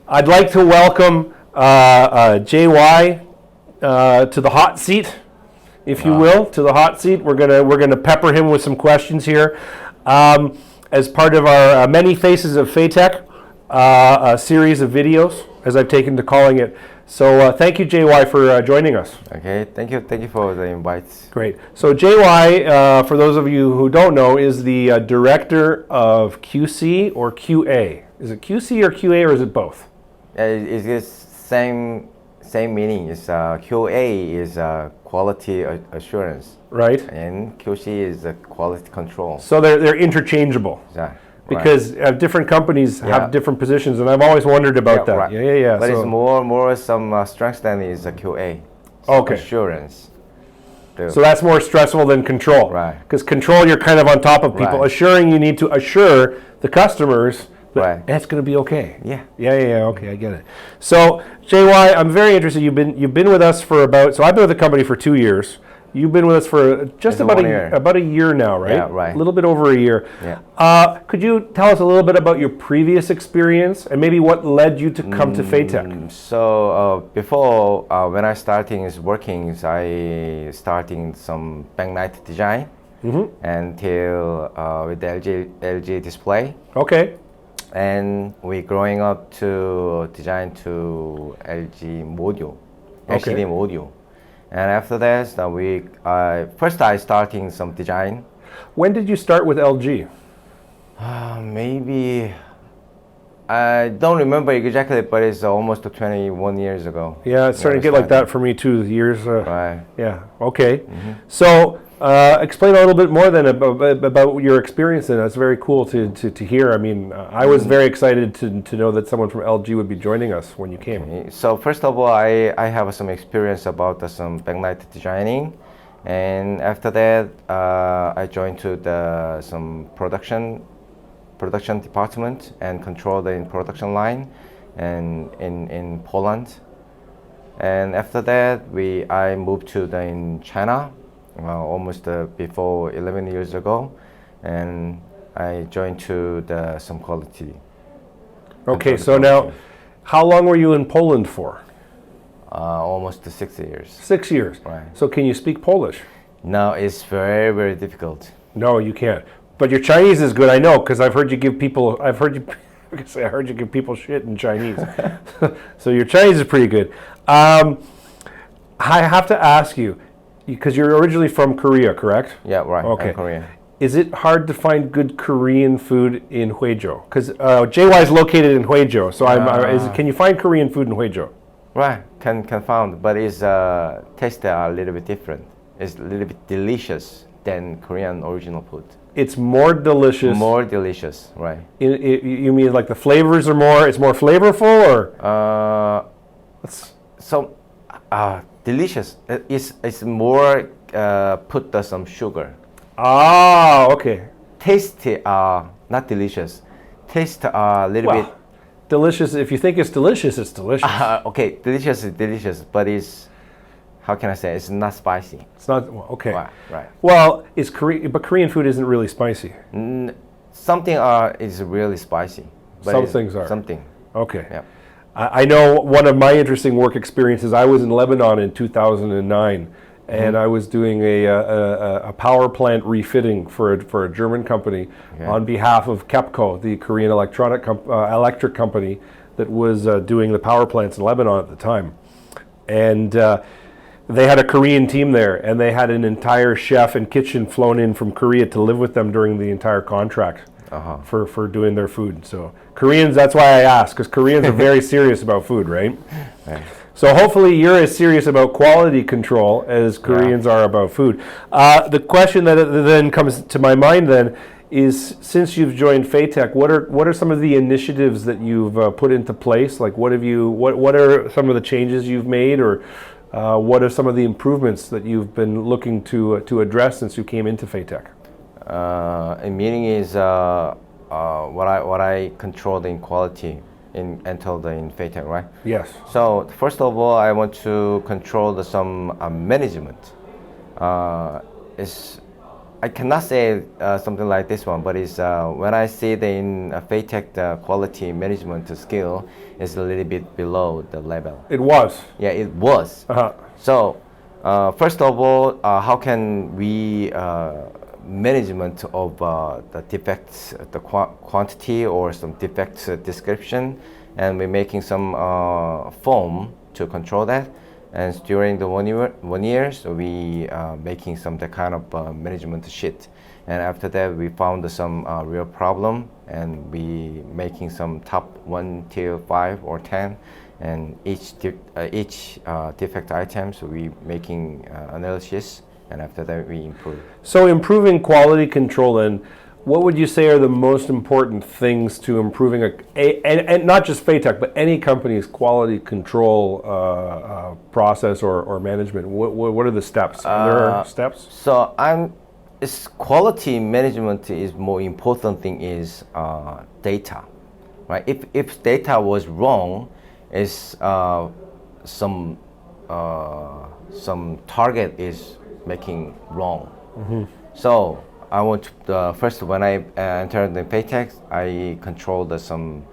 I'd like to welcome JY to the hot seat, if you will, to the hot seat. We're gonna pepper him with some questions here, as part of our Many Faces of faytech, a series of videos, as I've taken to calling it. So thank you, JY, for joining us. Okay, thank you for the invite. Great. So JY, for those of you who don't know, is the director of QC or QA. Is it QC or QA, or is it both? It's the same meaning. It's QA is quality assurance, Right. and QC is quality control. So they're interchangeable. Yeah, Because different companies Yeah. have different positions, and I've always wondered about that. Right. Yeah. But so, it's more some strength than is QA. Okay. Assurance. So that's more stressful than control. Right. Because control, you're kind of on top of people. Right. Assuring, you need to assure the customers that Right. it's going to be okay. Yeah. Yeah. Okay, I get it. So JY, I'm very interested. You've been with us for so I've been with the company for 2 years. You've been with us for just It's about 1 year. about a year now, right? Yeah, right. A little bit over a year. Yeah. Could you tell us a little bit about your previous experience and maybe what led you to come to faytech? So before when I starting is working, I starting some backlight design until with the LG display, Okay. and we growing up to design to LG module, Okay. LCD module, and after that first I starting some design. When did you start with LG? Maybe I don't remember exactly, but it's almost 21 years ago. Yeah, it's starting to get like that for me too. Years. Right. Yeah. Okay. So explain a little bit more then about your experience. And that's very cool to hear. I mean, I was very excited to know that someone from LG would be joining us when you came. So first of all, I have some experience about some backlight designing, and after that, I joined to some production department and control the production line, and in Poland. And after that, I moved to in China, almost before 11 years ago, and I joined to some quality. Okay. So now, how long were you in Poland for? Almost 6 years. 6 years. Right. So can you speak Polish? No, it's very, very difficult. No, you can't. But your Chinese is good, I know, because I've heard you give people. I heard you give people shit in Chinese. So your Chinese is pretty good. I have to ask you, because you're originally from Korea, correct? Yeah, right. Okay. I'm Korean. Is it hard to find good Korean food in Huizhou? Because JY is located in Huizhou, so can you find Korean food in Huizhou? Right, can found, but it's taste a little bit different. It's a little bit delicious than Korean original food. It's more delicious. More delicious, right? You mean like the flavors are more? It's more flavorful, or? So delicious. It's more put some sugar. Ah, okay. Taste not delicious. Taste a little bit. Delicious. If you think it's delicious, it's delicious. Okay, delicious is delicious, but it's, how can I say? It's not spicy. It's not okay. Right. Well, but Korean food isn't really spicy. Something is really spicy. But Some things are. Something. Okay. Yeah. I know one of my interesting work experiences. I was in Lebanon in 2009, and I was doing a power plant refitting for a German company on behalf of KEPCO, the Korean electric company that was doing the power plants in Lebanon at the time. And they had a Korean team there, and they had an entire chef and kitchen flown in from Korea to live with them during the entire contract for doing their food. So Koreans, that's why I asked, because Koreans are very serious about food, right? So hopefully you're as serious about quality control as Koreans are about food. The question that then comes to my mind then is, since you've joined faytech, what are some of the initiatives that you've put into place? Like what are some of the changes you've made, or what are some of the improvements that you've been looking to address since you came into faytech? Meaning is what I control in quality in faytech, right? Yes. So first of all, I want to control some management. I cannot say something like this one, but it's when I see it in faytech, the quality management skill is a little bit below the level. It was. Yeah, it was. So first of all, how can we management of the defects, the quantity or some defects description, and we're making some form to control that. And during the 1 year, so we making some the kind of management sheet. And after that, we found some real problem, and we making some top 1 till 5 or 10, and each defect items we making analysis, and after that we improve. So improving quality control, then, what would you say are the most important things to improving and not just faytech, but any company's quality control process or management? What are the steps? Are there steps? So it's quality management is more important thing is data, right? If data was wrong, is some target is making wrong. So I want to, first when I entered the faytech, I controlled some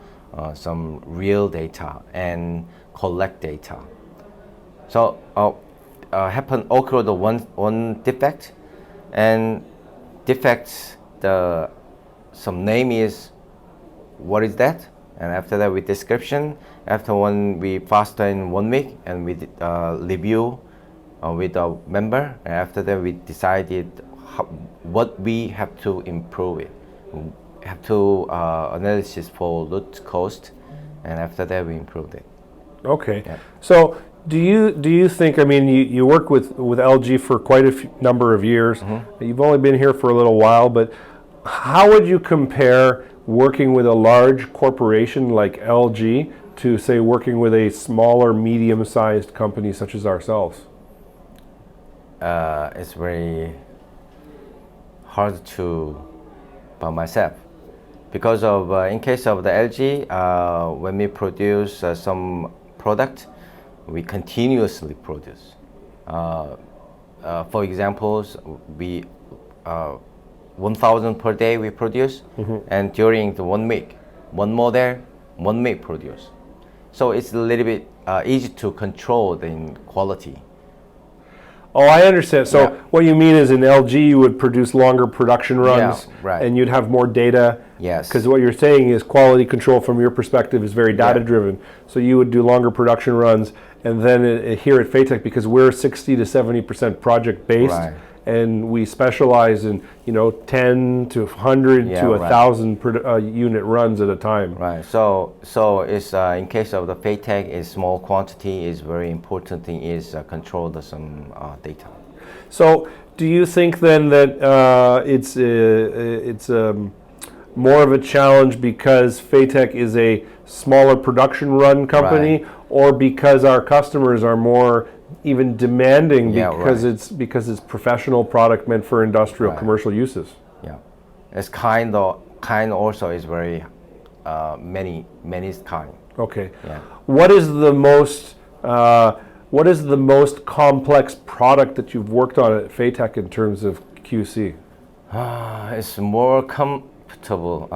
real data and collect data. So occurred one defect, and defects some name is what is that, and after that with description. After we faster in 1 week, and we review with a member, and after that we decided what we have to improve it. We have to analysis for root cause, and after that we improved it. Okay. Yeah. So do you think, I mean, you work with LG for quite a number of years. You've only been here for a little while, but how would you compare working with a large corporation like LG to, say, working with a smaller, medium-sized company such as ourselves? It's very hard to by myself, because of in case of the LG, when we produce some product, we continuously produce. For examples, we 1,000 per day we produce, and during the 1 week, one model, 1 week produce. So it's a little bit easy to control the quality. Oh, I understand. So what you mean is in LG you would produce longer production runs, right. and you'd have more data. Yes. Because what you're saying is quality control from your perspective is very data driven. So you would do longer production runs, and then here at faytech, because we're 60 to 70% project based, Right. and we specialize in 10 to 100 to 1,000 unit runs at a time. Right. So it's in case of the faytech, is small quantity is very important thing is control some data. So do you think then that it's more of a challenge because faytech is a smaller production run company, or because our customers are more even demanding because it's professional product meant for industrial commercial uses? Yeah, it's kind also is very many kind. Okay. Yeah. What is the most complex product that you've worked on at faytech in terms of QC? It's more comfortable,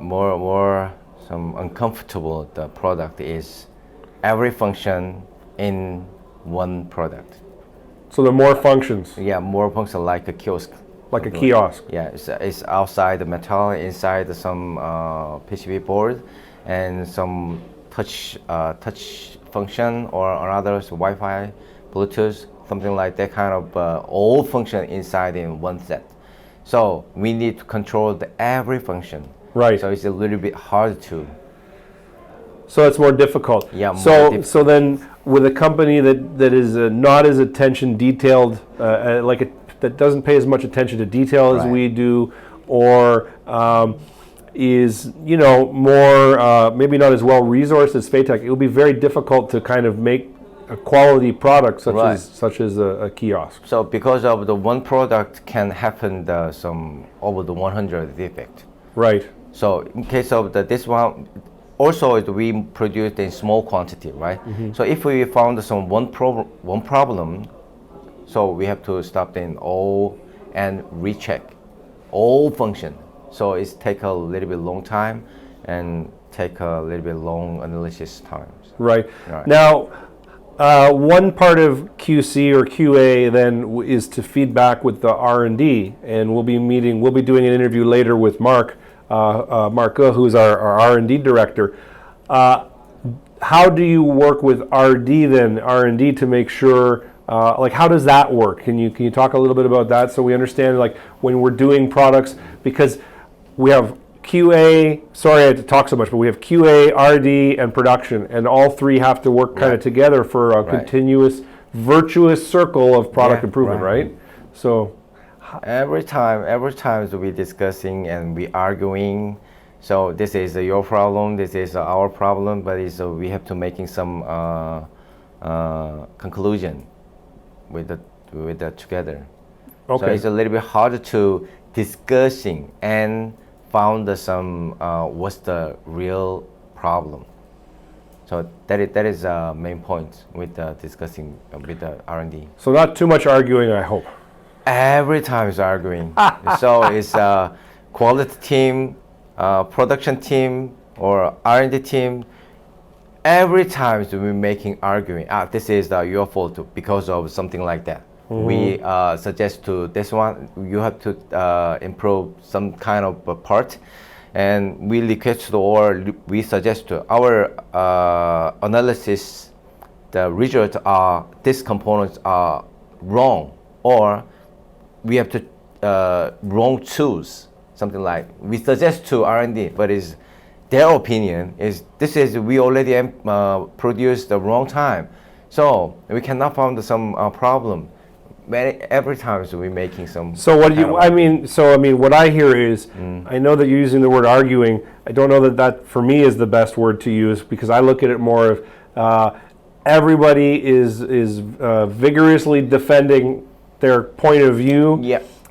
more some uncomfortable. The product is every function in one product. So there are more functions. Yeah, more function like a kiosk. Like a kiosk. Yeah, it's outside the metal, inside some PCB board, and some touch function or another Wi-Fi, Bluetooth, something like that kind of all function inside in one set. So we need to control every function. Right. So it's a little bit hard to. So it's more difficult. Yeah. So then, with a company that is not as attention detailed, that doesn't pay as much attention to detail as we do, or is more maybe not as well resourced as faytech, it will be very difficult to kind of make a quality product such as a kiosk. So because of the one product can happen some over the 100 defect. Right. So in case of this one. Also, we produce in small quantity, right? So if we found one problem, so we have to stop in all and recheck all function. So it's take a little bit long time and take a little bit long analysis times. Right. Now, one part of QC or QA then is to feedback with the R&D, and we'll be doing an interview later with Mark Ge, who's our R&D director. How do you work with R&D to make sure, like how does that work? Can you talk a little bit about that so we understand, like when we're doing products, because we have QA, sorry I had to talk so much, but we have QA, RD, and production, and all three have to work kind of together for a continuous, virtuous circle of product improvement, right? So every time we discussing and we arguing, so this is your problem, this is our problem, but we have to making some conclusion with the together. Okay. So it's a little bit hard to discussing and found some what's the real problem. So that is main point with discussing with the R&D. So not too much arguing, I hope. Every time is arguing. So it's quality team, production team, or R&D team. Every time we making arguing. This is your fault because of something like that. We suggest to this one, you have to improve some kind of a part, and we request or we suggest to our analysis, the result are these components are wrong, or we have to wrong choose something like. We suggest to R&D, but is their opinion is this is we already produced the wrong time, so we cannot find some problem. Every time we're making some. So what do you? I mean, what I hear is, I know that you're using the word arguing. I don't know that for me is the best word to use, because I look at it more of everybody is vigorously defending their point of view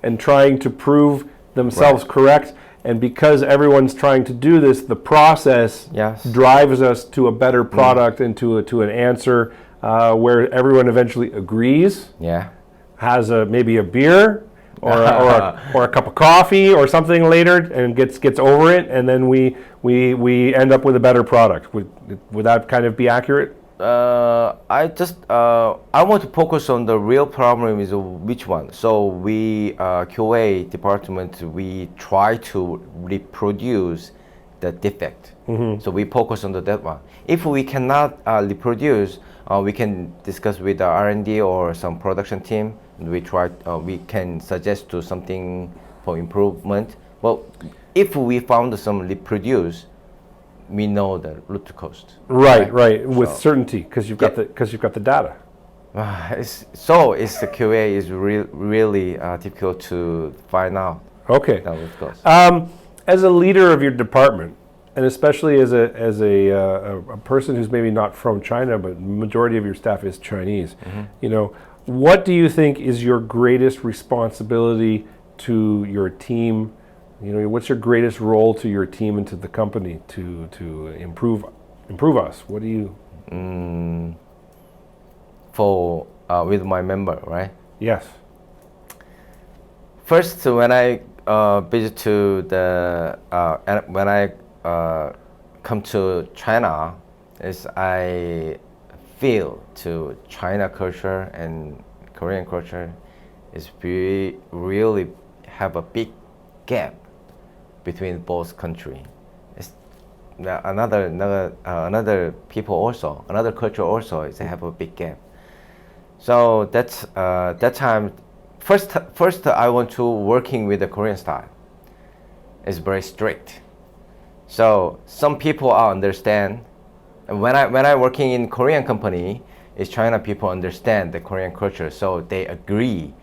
and trying to prove themselves correct. And because everyone's trying to do this, the process drives us to a better product and to an answer where everyone eventually agrees. Has maybe a beer or a cup of coffee or something later and gets over it, and then we end up with a better product. Would that kind of be accurate? I want to focus on the real problem is which one. So we QA department, we try to reproduce the defect. So we focus on that one. If we cannot reproduce, we can discuss with the R&D or some production team. We can suggest to something for improvement. Well, if we found some reproduce, we know the root cause. Right. With certainty, because you've got the data. It's the QA is really difficult to find out. Okay. The root cause. As a leader of your department, and especially as a person who's maybe not from China, but the majority of your staff is Chinese, what do you think is your greatest responsibility to your team? What's your greatest role to your team and to the company to improve us? What do you? With my member, right? Yes. First, when I visit to when I come to China, I feel to China culture and Korean culture is really have a big gap between both countries. Another people also, another culture also is have a big gap. So that's that time. First, I want to working with the Korean style. It's very strict. So some people understand. When I working in Korean company, is China people understand the Korean culture, so they agree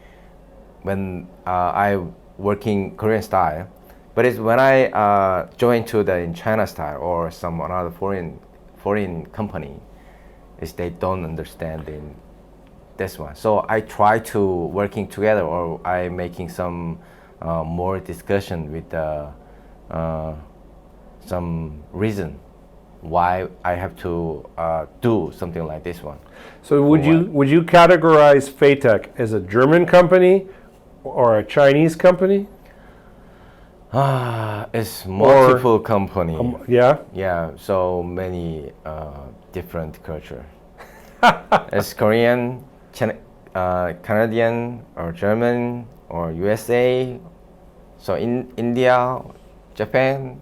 when I working Korean style. But it's when I join to the in China style or some another foreign company, is they don't understand in this one. So I try to working together, or I making some more discussion with some reason why I have to do something like this one. So would you categorize faytech as a German company or a Chinese company? It's multiple company. Yeah? Yeah, so many different culture. It's Korean, Canadian, or German, or USA. So in India, Japan.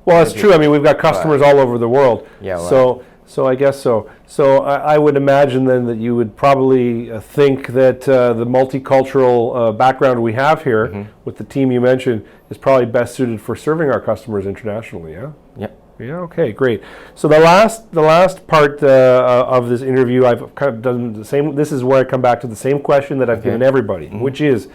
Well, it's true. I mean, we've got customers all over the world. Yeah, right. So I guess so. So I would imagine then that you would probably think that the multicultural background we have here with the team you mentioned is probably best suited for serving our customers internationally. Yeah. Yeah. Yeah. Okay. Great. So the last part of this interview, I've kind of done the same. This is where I come back to the same question that I've given everybody, which is.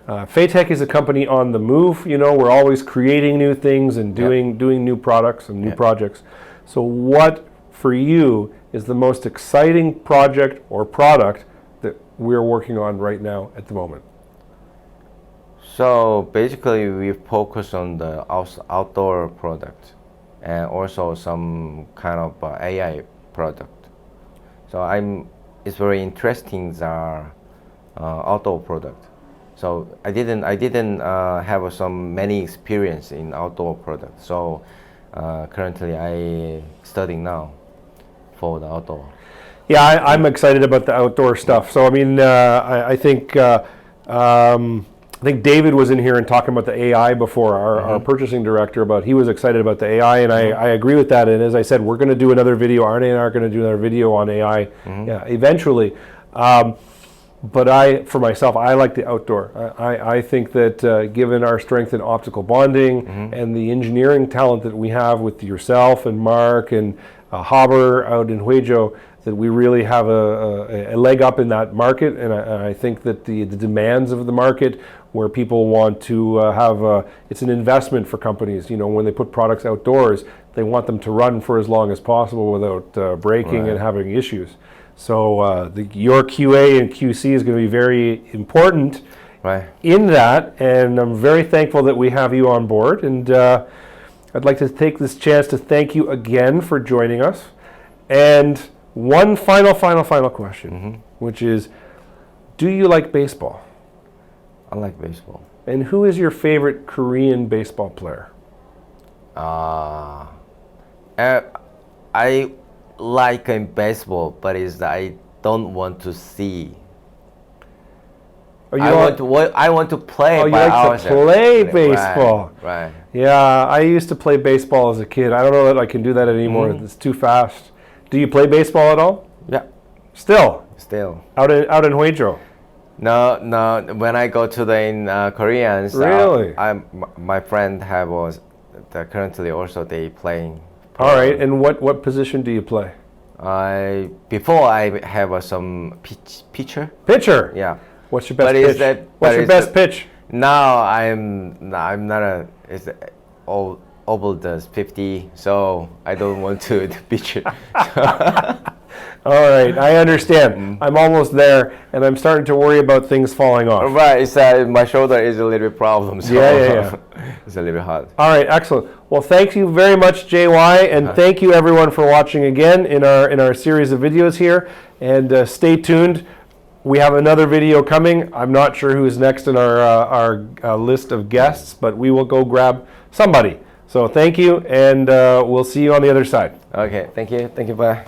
Faytech is a company on the move. You know, we're always creating new things and doing new products and new projects. So what, for you, is the most exciting project or product that we're working on right now at the moment? So basically, we focus on the outdoor product and also some kind of AI product. So it's very interesting the outdoor product. So I didn't have many experience in outdoor products. So currently I studying now for the outdoor. Yeah, I'm excited about the outdoor stuff. So I mean, I think David was in here and talking about the AI before, our purchasing director, about he was excited about the AI, and I agree with that. And as I said, we're going to do another video. Arne and I are going to do another video on AI eventually. But for myself, I like the outdoor. I think that given our strength in optical bonding and the engineering talent that we have with yourself and Mark and Haber out in Huizhou, that we really have a leg up in that market. And I think that the demands of the market, where people want to it's an investment for companies. You know, when they put products outdoors, they want them to run for as long as possible without breaking and having issues. So your QA and QC is going to be very important in that, and I'm very thankful that we have you on board. And I'd like to take this chance to thank you again for joining us. And one final question, which is, do you like baseball? I like baseball. And who is your favorite Korean baseball player? I like in baseball, but I don't want to see. I want to play. Oh, you like to play baseball. Right. Yeah, I used to play baseball as a kid. I don't know that I can do that anymore. It's too fast. Do you play baseball at all? Yeah. Still. Out in Huizhou. No. When I go to the Koreans, really, my friend currently also they playing. All right, and what position do you play? Before I have some pitcher. Pitcher. Yeah. What's your best pitch? What's your best pitch? Now I'm not it's over the 50, so I don't want to pitch it. All right, I understand. I'm almost there, and I'm starting to worry about things falling off. Right, it's my shoulder is a little bit problem. So yeah. It's a little bit hard. All right, excellent. Well, thank you very much, JY, and thank you everyone for watching again in our series of videos here. And stay tuned. We have another video coming. I'm not sure who's next in our list of guests, but we will go grab somebody. So thank you, and we'll see you on the other side. Okay, thank you. Bye.